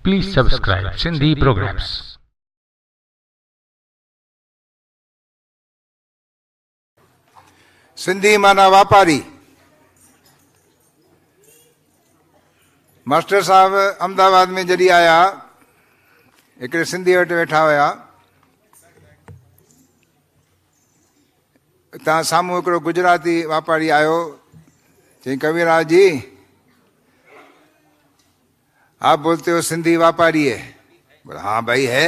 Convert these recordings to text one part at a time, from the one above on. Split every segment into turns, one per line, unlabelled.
Please subscribe Sindhi programs.
Sindhi माना वापारी। Master साहब अहमदाबाद में जॾहिं आया, हिकिड़े सिंधी वटि वेठा हुया, हितां साम्हूं हिकिड़ो गुजराती वापारी आयो, चई कविराज जी आप बोलते हो सिंधी वापारी है? बोला हाँ भाई है।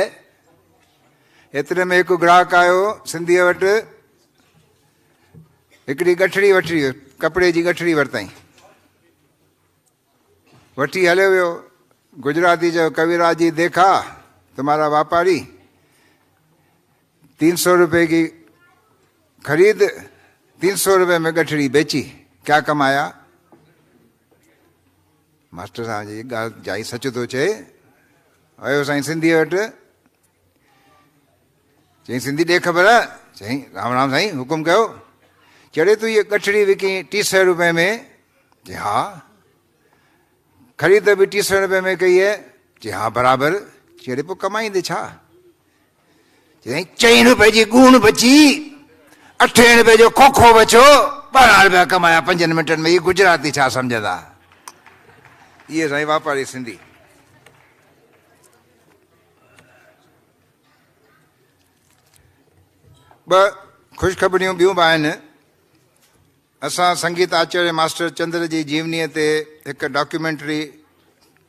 एतिरे में हिकु ग्राहक आयो सिंधीअ वटि, हिकिड़ी गठड़ी वठी, कपिड़े जी गठड़ी वरितई, वठी हलियो वियो। गुजराती चयो कविराज जी देखा तुम्हारा व्यापारी 300 रुपए की खरीद 300 रुपए में गठड़ी बेची, क्या कमाया? मास्टर साहब जी ॻाल्हि जाई सच थो चए। आयो साईं सिंधीअ वटि, चई सिंधी ॾे ख़बर। चई राम राम साईं हुकुम कयो। चढ़े तूं ये गठड़ी विकी 300 रुपए में? जी हाँ। ख़रीद भी 300 रुपए में कही है? जी हाँ बराबर। चढ़े पोइ कमाईंदे छा? चई 4 रुपए जी गूण बची, 8 रुपए जो खोखो बचो, 12 रुपया कमाया 5 मिंटनि में। ये गुजराती छा सम्झंदा? इहे साईं वापारी सिंधी। ॿ ख़ुशख़बरियूं ॿियूं बि आहिनि। असां संगीत आचार्य मास्टर चंद्र जी जीवनीअ ते हिकु डॉक्यूमेंट्री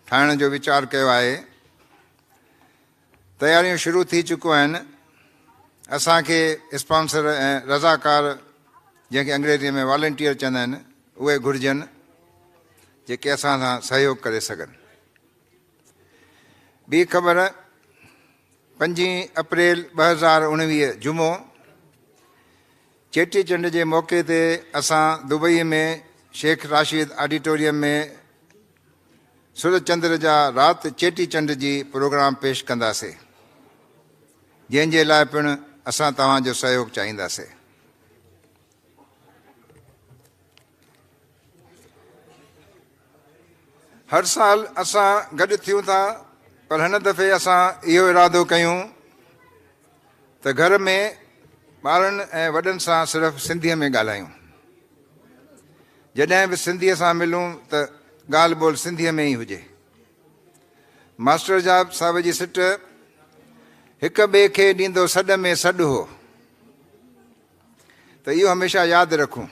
ठाहिण जो वीचार कयो आहे। तयारियूं शुरू थी चुकियूं आहिनि। असांखे स्पॉन्सर ऐं रज़ाकार, जंहिंखे अंग्रेज़ीअ में वॉलंटियर चवंदा आहिनि, उहे घुरिजनि जेके असां सां सहयोग करे सघनि। ॿी ख़बर, 5 अप्रैल 2019 जुमो, चेटीचंड जे मौक़े ते असां दुबई में शेख राशिद ऑडिटोरियम में सूरज चंद्र जा राति चेटीचंड जी प्रोग्राम पेश कंदासीं, जंहिंजे लाइ पिणु असां तव्हांजो सहयोग चाहींदासीं। हर साल असां गॾु थियूं था, पर हिन दफ़े असां इहो इरादो कयूं त घर में ॿारनि ऐं वॾनि सां सिर्फ़ु सिंधीअ में ॻाल्हायूं। जॾहिं बि सिंधीअ सां मिलूं त ॻाल्हि ॿोल सिंधीअ में ई हुजे। मास्टर साहिब जी सिट हिक ॿिए खे ॾींदो सॾ में सॾु हो, त इहो हमेशह यादि रखूं।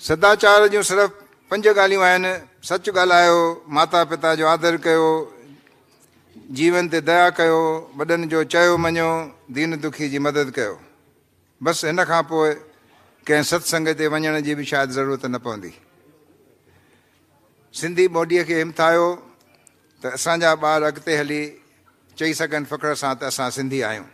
सदाचार जूं सिर्फ़ु 5 ॻाल्हियूं आहिनि। सच ॻाल्हायो, माता पिता जो आदर कयो, जीवन ते दया कयो, वॾनि जो चयो मञो, दीन दुखी जी मदद कयो। बसि हिन खां पोइ कंहिं सत्संग ते वञण जी बि शायदि ज़रूरत न पवंदी। सिंधी ॿोलीअ खे हिमथायो त असांजा ॿार अॻिते हली चई सघनि फ़ख्र सां त असां सिंधी आहियूं।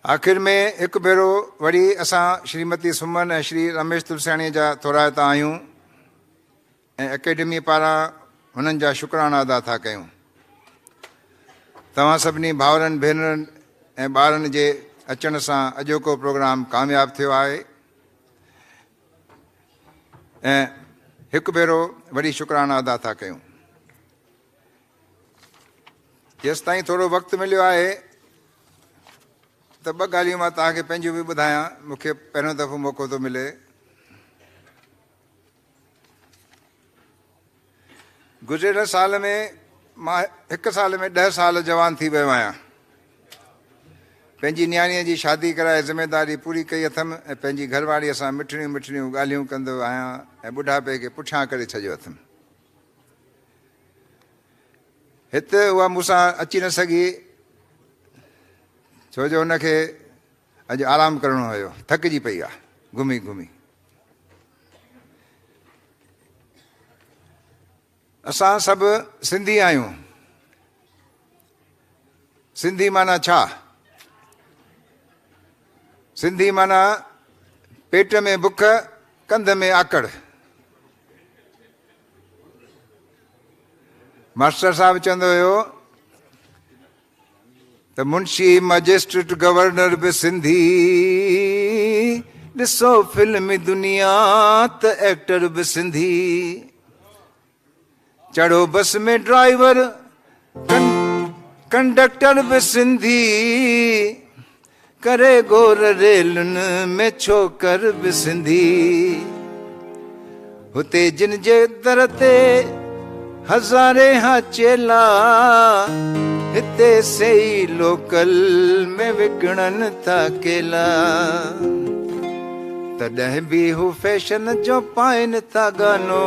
आख़िर में हिकु भेरो वरी असां श्रीमती सुमन ऐं श्री रमेश तुलसियाणीअ जा थोराइता आहियूं ऐं एकेडमी पारां हुननि जा शुक्राना अदा था कयूं। तव्हां सभिनी भाउरनि भेनरनि ऐं ॿारनि जे अचण सां अॼोको प्रोग्राम कामयाबु थियो आहे ऐं हिकु भेरो वरी शुक्राना अदा था कयूं। जेसि ताईं थोरो वक़्तु मिलियो आहे त 2 ॻाल्हियूं मां तव्हांखे पंहिंजूं बि ॿुधायां। मूंखे पहिरियों दफ़ो मौक़ो थो मिले। गुज़िरियल साल में मां 1 साल में 10 साल जवान थी वियो आहियां। पंहिंजी न्याणीअ जी शादी कराए ज़िमेदारी पूरी कई अथमि ऐं पंहिंजी घरवारीअ सां मिठड़ियूं मिठड़ियूं ॻाल्हियूं कंदो आहियां ऐं ॿुढापे खे पुठियां करे छॾियो अथमि। हिते उहा मूंसां अची न सघी, छो जो हुनखे अॼु आराम करिणो हुयो, थकिजी पई आहे घुमी घुमी। असां सभु सिंधी आहियूं। सिंधी माना छा? सिंधी माना पेट में बुख, कंध में आकड़। मास्टर साहब चवंदो हुयो त मुंशी मजिस्ट्रेट गवर्नर बि सिंधी, ॾिसो फिल्मी दुनिया त एक्टर बि सिंधी चढ़ो बस में ड्राइवर कंडक्टर बि सिंधी करे गोर रेलुनि में छोकर बि सिंधी हुते जिन जे दर ते हज़ारे हा चेला हिते सही लोकल में विकिणनि था केला तॾहिं बि हू फैशन जो पाइनि था गानो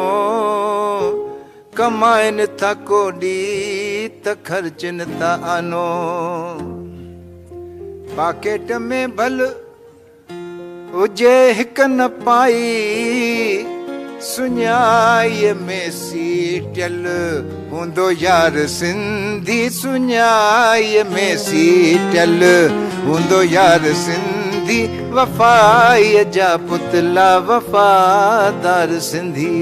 कमाइनि था कोडी त ख़र्चनि था आनो पाकेट में भल हुजे हिक न पाई सुञाईअ में सीटियल हूंदो यार सिंधी सुञाईअ में सीटियल हूंदो यार सिंधी वफ़ाईअ जा पुतला वफ़ादार सिंधी